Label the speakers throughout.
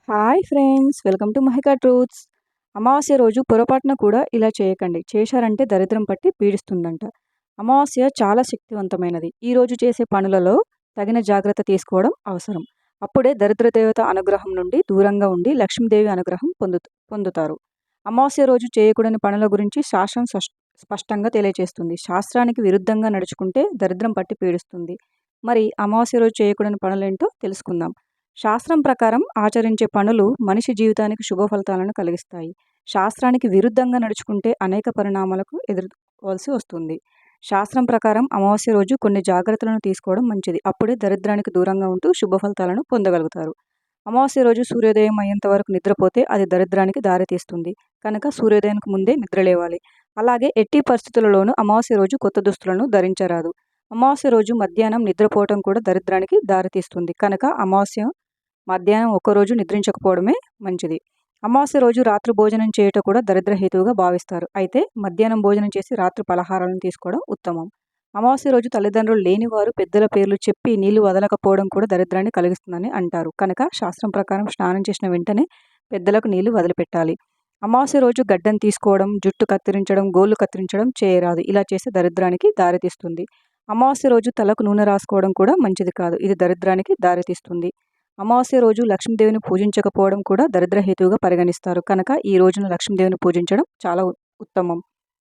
Speaker 1: Hi friends, welcome to Mahika truths. అమావాస్య రోజు పొరపాటున కూడా ఇలా చేయకండి. చేశారంటే దరిద్రం పట్టి పీడిస్తుందంట. అమావాస్య చాలా శక్తివంతమైనది. ఈరోజు చేసే పనులలో తగిన జాగ్రత్త తీసుకోవడం అవసరం. అప్పుడే దరిద్ర దేవత అనుగ్రహం నుండి దూరంగా ఉండి లక్ష్మీదేవి అనుగ్రహం పొందుతారు. అమావాస్య రోజు చేయకూడని పనుల గురించి శాస్త్రం స్పష్టంగా తెలియజేస్తుంది. శాస్త్రానికి విరుద్ధంగా నడుచుకుంటే దరిద్రం పట్టి పీడిస్తుంది. మరి అమావాస్య రోజు చేయకూడని పనులేంటో తెలుసుకుందాం. శాస్త్రం ప్రకారం ఆచరించే పనులు మనిషి జీవితానికి శుభ ఫలితాలను కలిగిస్తాయి. శాస్త్రానికి విరుద్ధంగా నడుచుకుంటే అనేక పరిణామాలకు ఎదుర్కోవాల్సి వస్తుంది. శాస్త్రం ప్రకారం అమావాస్య రోజు కొన్ని జాగ్రత్తలను తీసుకోవడం మంచిది. అప్పుడే దరిద్రానికి దూరంగా ఉంటూ శుభ ఫలితాలను పొందగలుగుతారు. అమావాస్య రోజు సూర్యోదయం అయ్యేంత వరకు నిద్రపోతే అది దరిద్రానికి దారితీస్తుంది. కనుక సూర్యోదయానికి ముందే నిద్రలేవాలి. అలాగే ఎట్టి పరిస్థితులలోనూ అమావాస్య రోజు కొత్త దుస్తులను ధరించరాదు. అమావాస్య రోజు మధ్యాహ్నం నిద్రపోవటం కూడా దరిద్రానికి దారితీస్తుంది. కనుక అమావాస్య మధ్యాహ్నం ఒక్కరోజు నిద్రించకపోవడమే మంచిది. అమావాస్య రోజు రాత్రి భోజనం చేయటం కూడా దరిద్ర హేతువుగా భావిస్తారు. అయితే మధ్యాహ్నం భోజనం చేసి రాత్రి పలహారాలను తీసుకోవడం ఉత్తమం. అమావాస్య రోజు తల్లిదండ్రులు లేని వారు పెద్దల పేర్లు చెప్పి నీళ్లు వదలకపోవడం కూడా దరిద్రాన్ని కలిగిస్తుందని అంటారు. కనుక శాస్త్రం ప్రకారం స్నానం చేసిన వెంటనే పెద్దలకు నీళ్లు వదిలిపెట్టాలి. అమావాస్య రోజు గడ్డం తీసుకోవడం, జుట్టు కత్తిరించడం, గోళ్లు కత్తిరించడం చేయరాదు. ఇలా చేస్తే దరిద్రానికి దారితీస్తుంది. అమావాస్య రోజు తలకు నూనె రాసుకోవడం కూడా మంచిది కాదు. ఇది దరిద్రానికి దారితీస్తుంది. అమావాస్య రోజు లక్ష్మీదేవిని పూజించకపోవడం కూడా దరిద్రహేతువుగా పరిగణిస్తారు. కనుక ఈ రోజున లక్ష్మీదేవిని పూజించడం చాలా ఉత్తమం.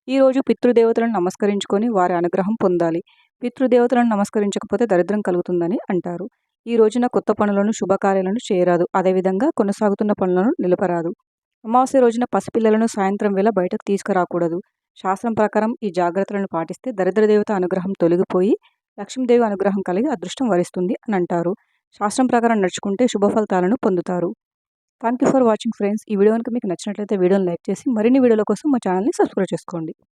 Speaker 1: ఈరోజు పితృదేవతలను నమస్కరించుకొని వారి అనుగ్రహం పొందాలి. పితృదేవతలను నమస్కరించకపోతే దరిద్రం కలుగుతుందని అంటారు. ఈ రోజున కొత్త పనులను, శుభకార్యాలను చేయరాదు. అదేవిధంగా కొనసాగుతున్న పనులను నిలపరాదు. అమావాస్య రోజున పసిపిల్లలను సాయంత్రం వేళ బయటకు తీసుకురాకూడదు. శాస్త్రం ప్రకారం ఈ జాగ్రత్తలను పాటిస్తే దరిద్రదేవత అనుగ్రహం తొలగిపోయి లక్ష్మీదేవి అనుగ్రహం కలిగి అదృష్టం వరిస్తుంది అని అంటారు. శాస్త్రం ప్రకారం నడుచుకుంటే శుభ ఫలితాలను పొందుతారు. Thank you for watching friends. ఈ వీడియో కనుక మీకు నచ్చినట్లయితే వీడియోని లైక్ చేసి మరిన్ని వీడియోల కోసం మా ఛానల్ని సబ్స్క్రైబ్ చేసుకోండి.